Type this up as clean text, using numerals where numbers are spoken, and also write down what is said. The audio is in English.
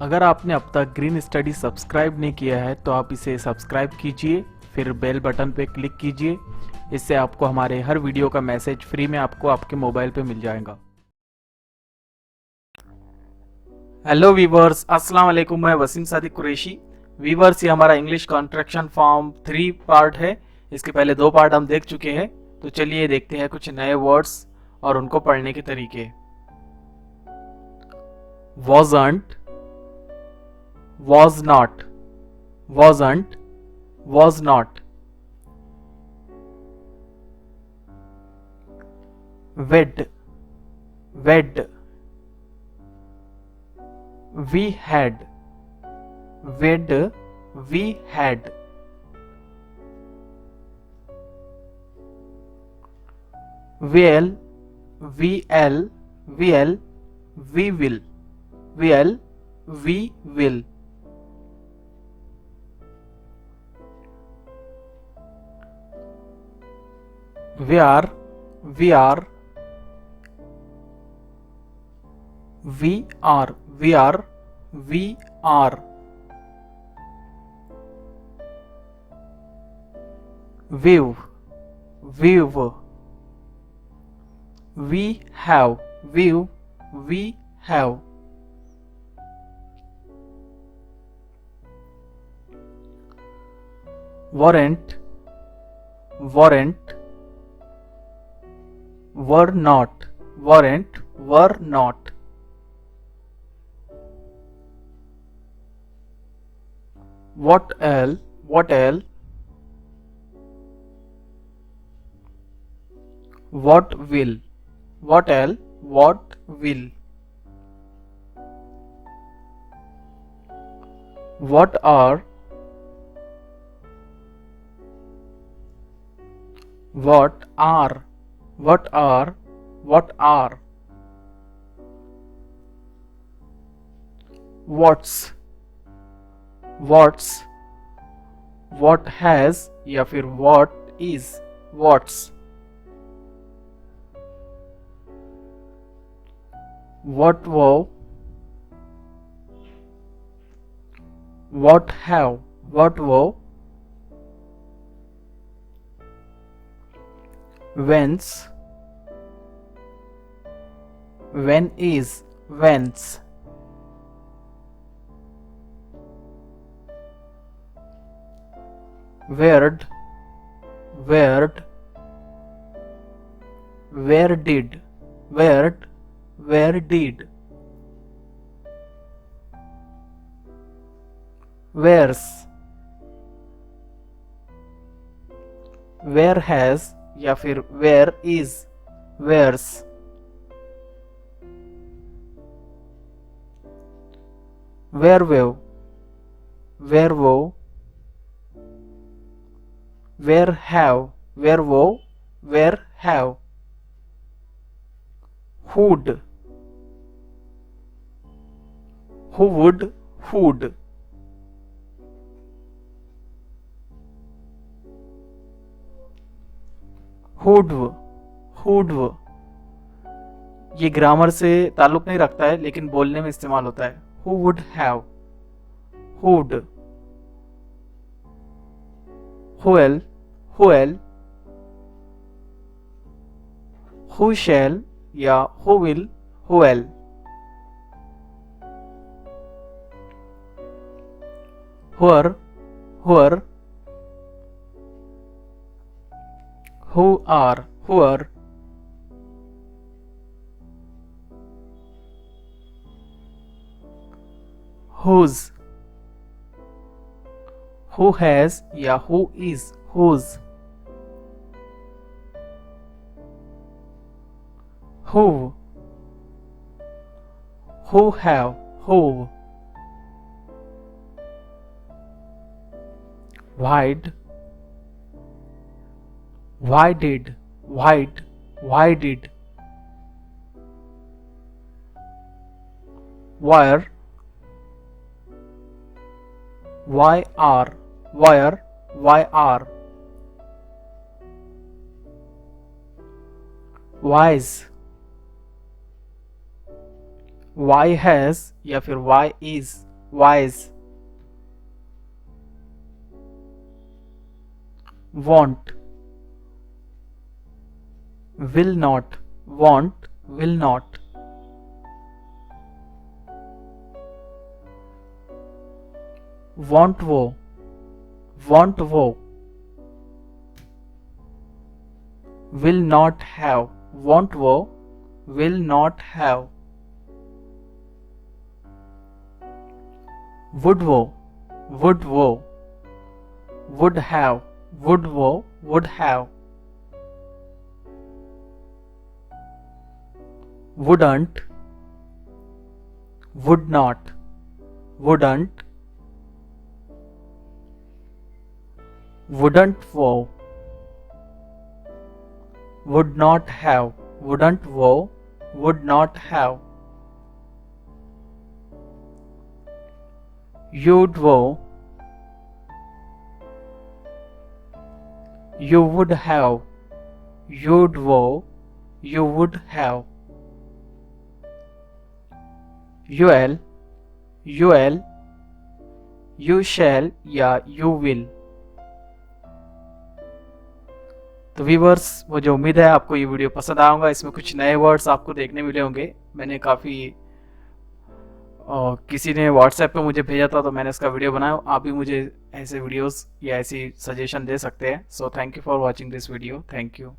अगर आपने अब तक ग्रीन स्टडी सब्सक्राइब नहीं किया है तो आप इसे सब्सक्राइब कीजिए, फिर बेल बटन पे क्लिक कीजिए। इससे आपको हमारे हर वीडियो का मैसेज फ्री में आपको आपके मोबाइल पे मिल जाएगा। हेलो वीवर्स, अस्सलाम वालेकुम। मैं वसीम सादिक कुरैशी। वीवर्स, ये हमारा इंग्लिश कॉन्ट्रैक्शन फॉर्म 3 पार्ट है। इसके पहले 2 पार्ट हम देख चुके हैं। तो चलिए देखते हैं कुछ नए वर्ड्स और उनको पढ़ने के तरीके। wasn't, was not, wasn't, was not, wed, wed, we had, wed, we had, will, vl, will, we will, will, we will, we are, we are, we are, we are, we are, we've, we've, we have, we've, we have, weren't, weren't, were not, weren't, were not, what else, what else, what will, what else, what will, what are, what are, what are, what are, what's, what's, what has या फिर what is, what's, what were, what have, what were, whence, when is, whence, where'd, where'd, where did, where'd, where did, where's, where has या फिर where is, where's, where will, where will, where have, where will, where have, who'd, who would, who'd, who'd, who'd, ये grammar से ताल्लुक नहीं रखता है लेकिन बोलने में इस्तेमाल होता है। Who would have, who'd, who'll, who'll, who shall या who will, who'll, who're, who're, who are, who're, whose, who has या who is, whose, who have, who, why'd, why did, why'd, why did, where, why are, where, why are, wise, why has या फिर why is, wise, want, will not, want, will not, want वो, want वो, will not have, want वो, will not have, would वो, would have, would वो, would have, wouldn't, would not, wouldn't, wouldn't वो, would not have, wouldn't वो, would not have, you'd वो, you would have, you'd वो, you would have, you'll, you shall या you will। तो viewers, मुझे उम्मीद है आपको ये वीडियो पसंद आया होगा। इसमें कुछ नए वर्ड्स आपको देखने मिले होंगे। मैंने काफ़ी किसी ने व्हाट्सएप पे मुझे भेजा था तो मैंने इसका वीडियो बनाया। आप भी मुझे ऐसे वीडियोस या ऐसी सजेशन दे सकते हैं। So thank you for watching this video. Thank you.